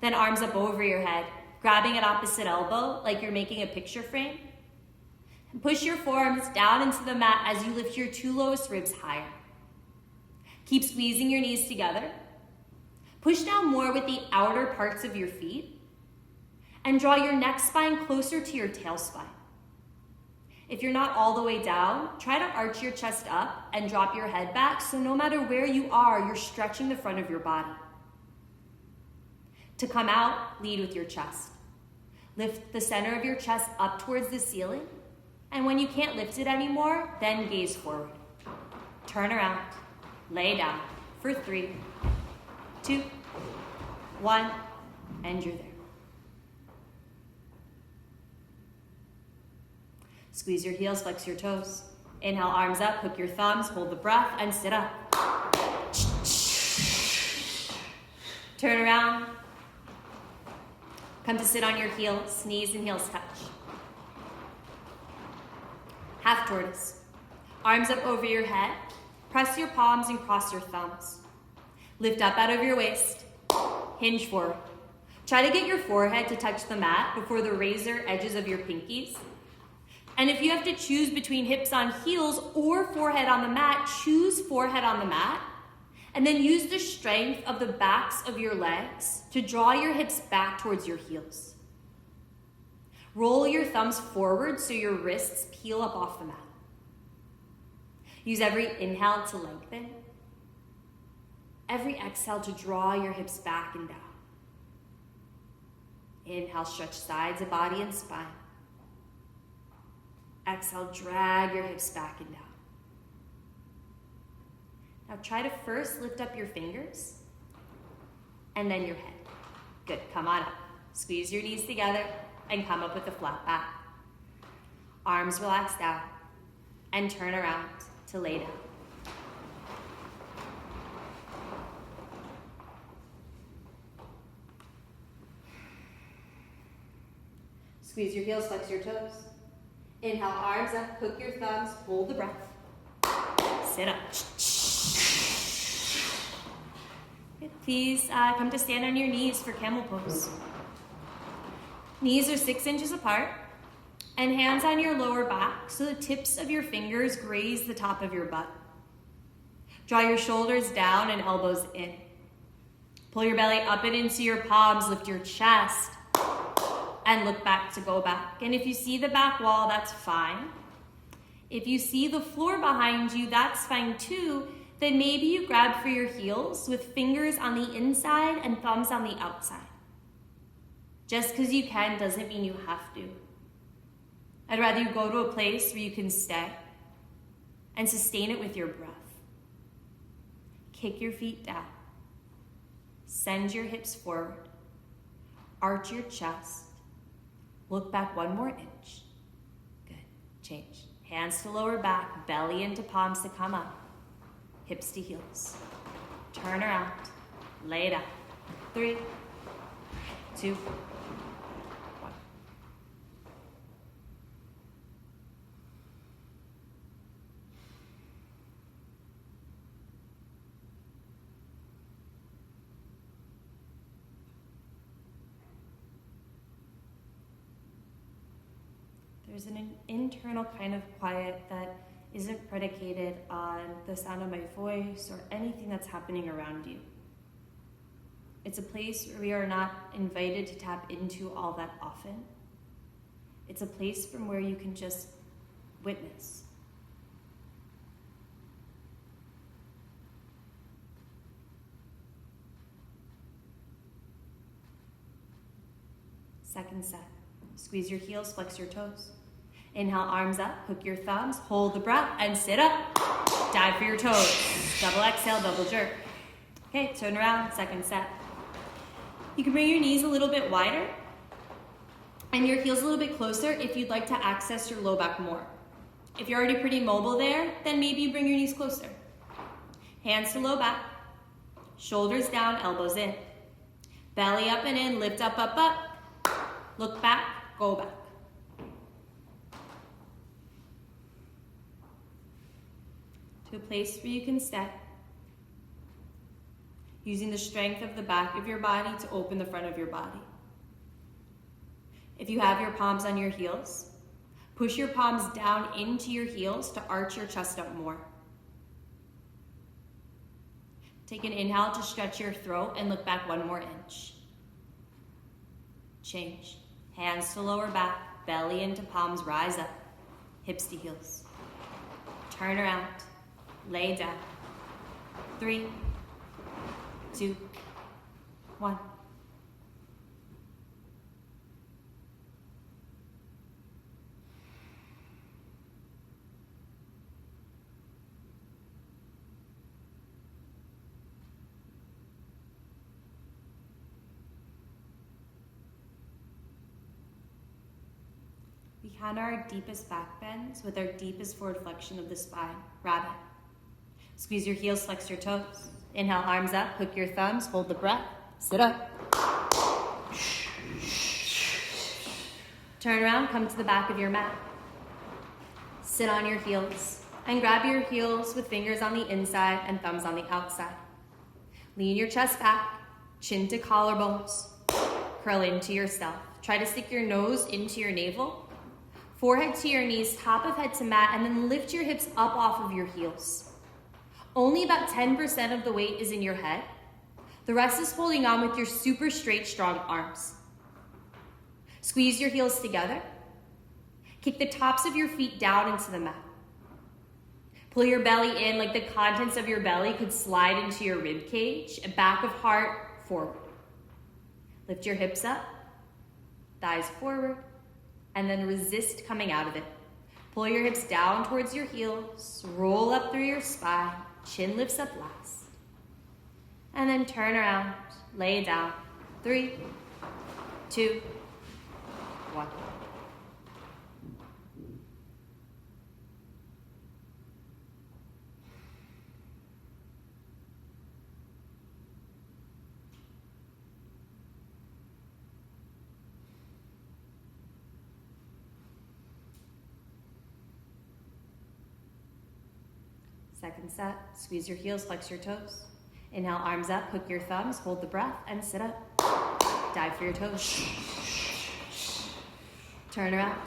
Then arms up over your head, grabbing at opposite elbow like you're making a picture frame. And push your forearms down into the mat as you lift your 2 lowest ribs higher. Keep squeezing your knees together. Push down more with the outer parts of your feet. And draw your neck spine closer to your tail spine. If you're not all the way down, try to arch your chest up and drop your head back so no matter where you are, you're stretching the front of your body. To come out, lead with your chest. Lift the center of your chest up towards the ceiling, and when you can't lift it anymore, then gaze forward. Turn around, lay down for 3, 2, 1, and you're there. Squeeze your heels, flex your toes. Inhale, arms up, hook your thumbs, hold the breath, and sit up. Turn around. Come to sit on your heels, knees and heels touch. Half tortoise. Arms up over your head. Press your palms and cross your thumbs. Lift up out of your waist. Hinge forward. Try to get your forehead to touch the mat before the razor edges of your pinkies. And if you have to choose between hips on heels or forehead on the mat, choose forehead on the mat. And then use the strength of the backs of your legs to draw your hips back towards your heels. Roll your thumbs forward so your wrists peel up off the mat. Use every inhale to lengthen. Every exhale to draw your hips back and down. Inhale, stretch sides of body and spine. Exhale, drag your hips back and down. Now try to first lift up your fingers and then your head. Good, come on up. Squeeze your knees together and come up with a flat back. Arms relax down and turn around to lay down. Squeeze your heels, flex your toes. Inhale, arms up, hook your thumbs, hold the breath. Sit up. Please come to stand on your knees for Camel Pose. Knees are 6 inches apart, and hands on your lower back so the tips of your fingers graze the top of your butt. Draw your shoulders down and elbows in. Pull your belly up and into your palms, lift your chest, and look back to go back. And if you see the back wall, that's fine. If you see the floor behind you, that's fine too. Then maybe you grab for your heels with fingers on the inside and thumbs on the outside. Just because you can doesn't mean you have to. I'd rather you go to a place where you can stay and sustain it with your breath. Kick your feet down. Send your hips forward. Arch your chest. Look back 1 more inch. Good. Change. Hands to lower back, belly into palms to come up. Hips to heels. Turn around. Lay down. 3, 2, 1. There's an internal kind of quiet that isn't predicated on the sound of my voice or anything that's happening around you. It's a place where we are not invited to tap into all that often. It's a place from where you can just witness. Second set. Squeeze your heels, flex your toes. Inhale, arms up, hook your thumbs, hold the breath, and sit up. Dive for your toes. Double exhale, double jerk. Okay, turn around, second set. You can bring your knees a little bit wider and your heels a little bit closer if you'd like to access your low back more. If you're already pretty mobile there, then maybe you bring your knees closer. Hands to low back, shoulders down, elbows in. Belly up and in, lift up, up, up. Look back, go back. To a place where you can step. using the strength of the back of your body to open the front of your body. If you have your palms on your heels, push your palms down into your heels to arch your chest up more. Take an inhale to stretch your throat and look back 1 more inch. Change. Hands to lower back, belly into palms, rise up, hips to heels. Turn around, lay down. 3, 2, 1. We honor our deepest back bends with our deepest forward flexion of the spine, rabbit. Squeeze your heels, flex your toes. Inhale, arms up, hook your thumbs, hold the breath, sit up. Turn around, come to the back of your mat. Sit on your heels and grab your heels with fingers on the inside and thumbs on the outside. Lean your chest back, chin to collarbones, curl into yourself. Try to stick your nose into your navel. Forehead to your knees, top of head to mat, and then lift your hips up off of your heels. Only about 10% of the weight is in your head. The rest is holding on with your super straight, strong arms. Squeeze your heels together. Kick the tops of your feet down into the mat. Pull your belly in like the contents of your belly could slide into your rib cage, and back of heart forward. Lift your hips up, thighs forward, and then resist coming out of it. Pull your hips down towards your heels, roll up through your spine, chin lifts up last. And then turn around, lay down. 3, 2, 1. Second set, squeeze your heels, flex your toes. Inhale, arms up, hook your thumbs, hold the breath, and sit up. Dive for your toes. Turn around.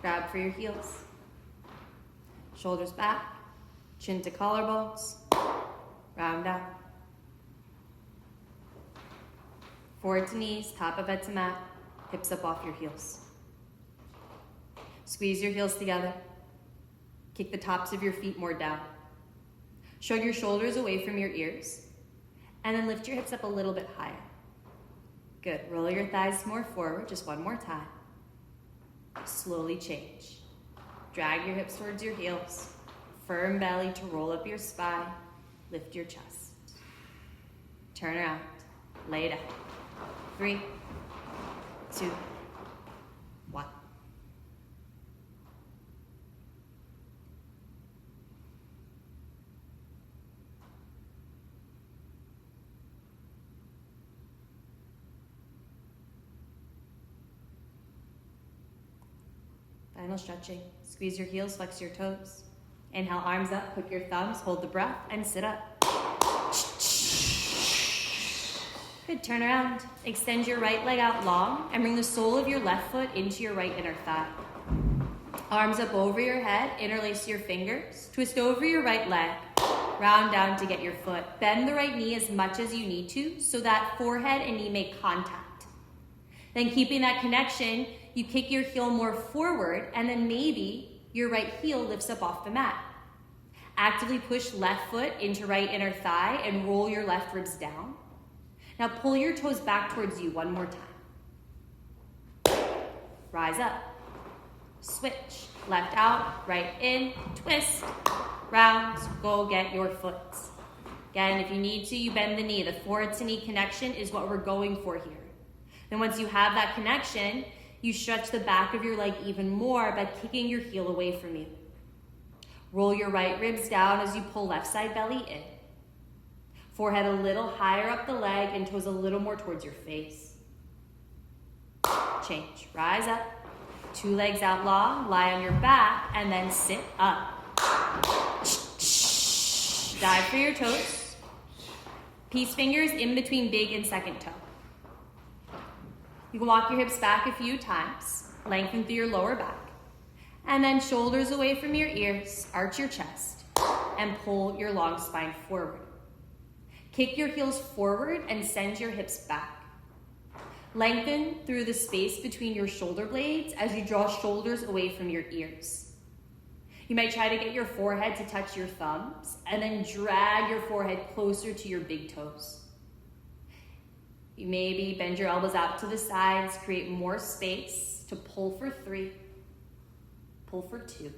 Grab for your heels. Shoulders back, chin to collarbones, round out. Forward to knees, top of head to mat, hips up off your heels. Squeeze your heels together. Kick the tops of your feet more down. Shrug your shoulders away from your ears. And then lift your hips up a little bit higher. Good. Roll your thighs more forward, just 1 more time. Slowly change. Drag your hips towards your heels. Firm belly to roll up your spine. Lift your chest. Turn around. Lay down. 3, 2, 1. Final stretching. Squeeze your heels, flex your toes. Inhale, arms up, hook your thumbs, hold the breath, and sit up. Good, turn around. Extend your right leg out long and bring the sole of your left foot into your right inner thigh. Arms up over your head, interlace your fingers, twist over your right leg, round down to get your foot. Bend the right knee as much as you need to so that forehead and knee make contact. Then keeping that connection, you kick your heel more forward, and then maybe your right heel lifts up off the mat. Actively push left foot into right inner thigh and roll your left ribs down. Now pull your toes back towards you 1 more time. Rise up. Switch. Left out, right in, twist, round, go get your foot. Again, if you need to, you bend the knee. The forward to knee connection is what we're going for here. Then once you have that connection, you stretch the back of your leg even more by kicking your heel away from you. Roll your right ribs down as you pull left side belly in. Forehead a little higher up the leg and toes a little more towards your face. Change. Rise up. 2 legs out long, lie on your back, and then sit up. Dive for your toes. Peace fingers in between big and second toe. You can walk your hips back a few times, lengthen through your lower back, and then shoulders away from your ears, arch your chest, and pull your long spine forward. Kick your heels forward and send your hips back. Lengthen through the space between your shoulder blades as you draw shoulders away from your ears. You might try to get your forehead to touch your thumbs and then drag your forehead closer to your big toes. You maybe bend your elbows out to the sides, create more space to pull for 3, pull for 2.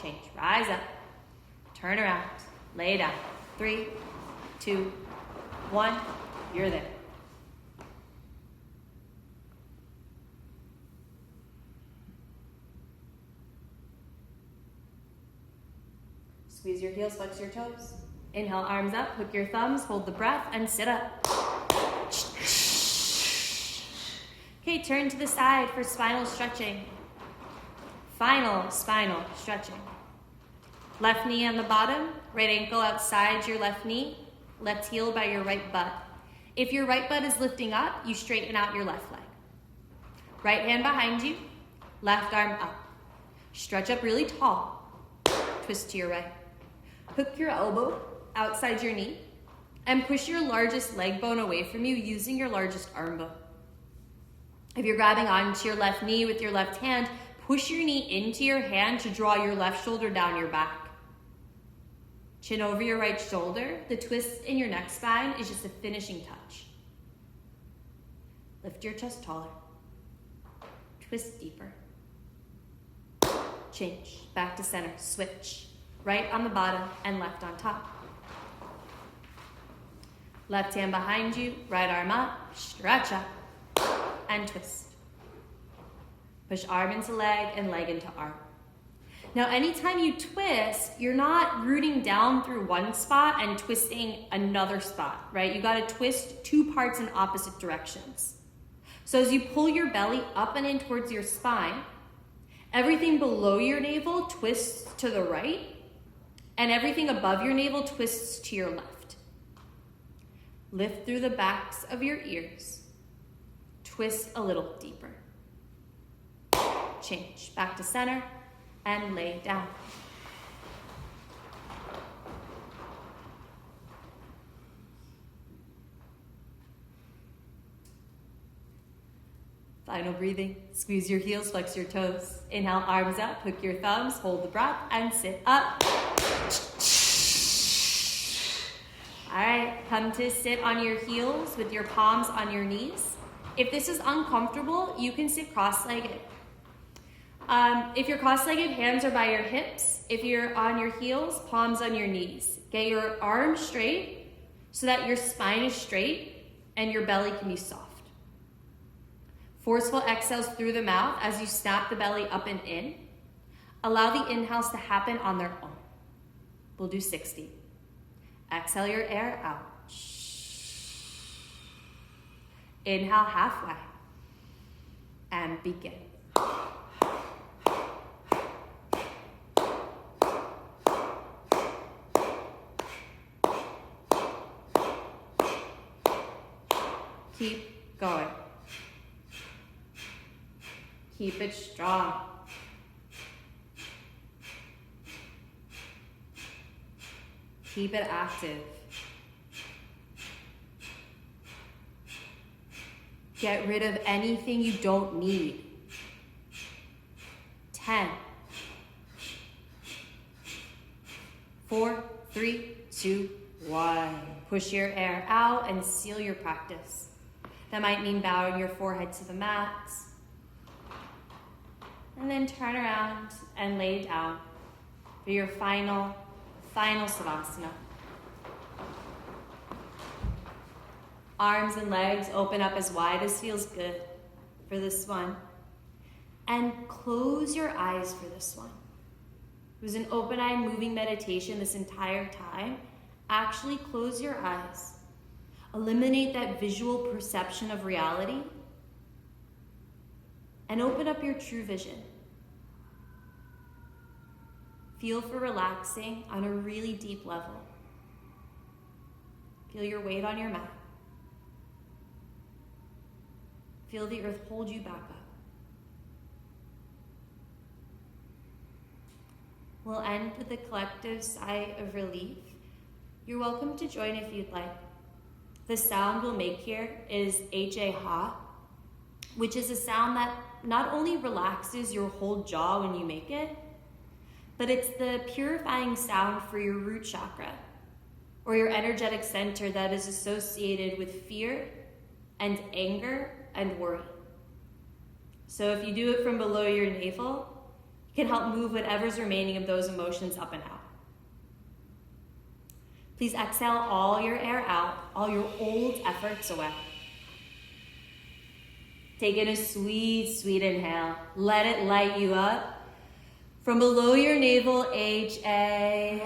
Change, rise up, turn around, lay down. 3, 2, 1, you're there. Squeeze your heels, flex your toes. Inhale, arms up, hook your thumbs, hold the breath, and sit up. Okay, turn to the side for spinal stretching. Final spinal stretching. Left knee on the bottom, right ankle outside your left knee, left heel by your right butt. If your right butt is lifting up, you straighten out your left leg. Right hand behind you, left arm up. Stretch up really tall. Twist to your right. Hook your elbow outside your knee and push your largest leg bone away from you using your largest arm bone. If you're grabbing onto your left knee with your left hand, push your knee into your hand to draw your left shoulder down your back. Chin over your right shoulder. The twist in your neck spine is just a finishing touch. Lift your chest taller. Twist deeper. Change. Back to center. Switch. Right on the bottom and left on top. Left hand behind you, right arm up, stretch up, and twist. Push arm into leg and leg into arm. Now, anytime you twist, you're not rooting down through one spot and twisting another spot, right? You gotta twist 2 parts in opposite directions. So as you pull your belly up and in towards your spine, everything below your navel twists to the right, and everything above your navel twists to your left. Lift through the backs of your ears. Twist a little deeper. Change. Back to center and lay down. Final breathing. Squeeze your heels, flex your toes. Inhale, arms up, hook your thumbs, hold the breath, and sit up. All right, come to sit on your heels with your palms on your knees. If this is uncomfortable, you can sit cross-legged. If you're cross-legged, hands are by your hips. If you're on your heels, palms on your knees. Get your arms straight so that your spine is straight and your belly can be soft. Forceful exhales through the mouth as you snap the belly up and in. Allow the inhales to happen on their own. We'll do 60. Exhale your air out. Inhale halfway. And begin. Keep going. Keep it strong. Keep it active. Get rid of anything you don't need. 10. 4, 3, 2, 1. Push your air out and seal your practice. That might mean bowing your forehead to the mat. And then turn around and lay down for your final Savasana. Arms and legs open up as wide as feels good for this one. And close your eyes for this one. It was an open eye moving meditation this entire time. Actually close your eyes. Eliminate that visual perception of reality. And open up your true vision. Feel for relaxing on a really deep level. Feel your weight on your mat. Feel the earth hold you back up. We'll end with a collective sigh of relief. You're welcome to join if you'd like. The sound we'll make here is H-A-ha, which is a sound that not only relaxes your whole jaw when you make it, but it's the purifying sound for your root chakra, or your energetic center that is associated with fear and anger and worry. So if you do it from below your navel, you can help move whatever's remaining of those emotions up and out. Please exhale all your air out, all your old efforts away. Take in a sweet, sweet inhale. Let it light you up. From below your navel, H-A.